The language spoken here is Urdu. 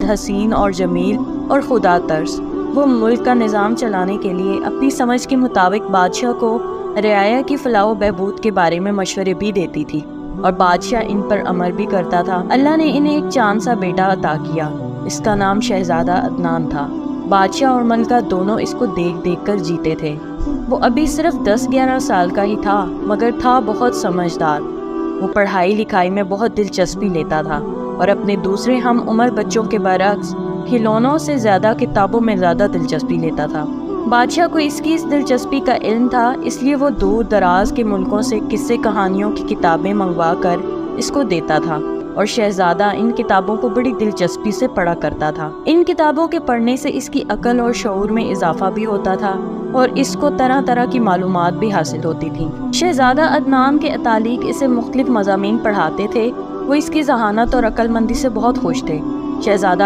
نہایت حسین اور جمیل اور خدا ترس۔ وہ ملک کا نظام چلانے کے لیے اپنی سمجھ کے مطابق بادشاہ کو رعایا کی فلاح و بہبود کے بارے میں مشورے بھی دیتی تھی، اور بادشاہ ان پر عمل بھی کرتا تھا۔ اللہ نے انہیں ایک چاند سا بیٹا عطا کیا، اس کا نام شہزادہ عدنان تھا۔ بادشاہ اور ملکہ دونوں اس کو دیکھ دیکھ کر جیتے تھے۔ وہ ابھی صرف 10-11 سال کا ہی تھا، مگر تھا بہت سمجھدار۔ وہ پڑھائی لکھائی میں بہت دلچسپی لیتا تھا، اور اپنے دوسرے ہم عمر بچوں کے برعکس کھلونوں سے زیادہ کتابوں میں زیادہ دلچسپی لیتا تھا۔ بادشاہ کو اس کی اس دلچسپی کا علم تھا، اس لیے وہ دور دراز کے ملکوں سے قصے کہانیوں کی کتابیں منگوا کر اس کو دیتا تھا، اور شہزادہ ان کتابوں کو بڑی دلچسپی سے پڑھا کرتا تھا۔ ان کتابوں کے پڑھنے سے اس کی عقل اور شعور میں اضافہ بھی ہوتا تھا، اور اس کو طرح طرح کی معلومات بھی حاصل ہوتی تھیں۔ شہزادہ عدنان کے اتالیق اسے مختلف مضامین پڑھاتے تھے۔ وہ اس کی ذہانت اور عقل مندی سے بہت خوش تھے۔ شہزادہ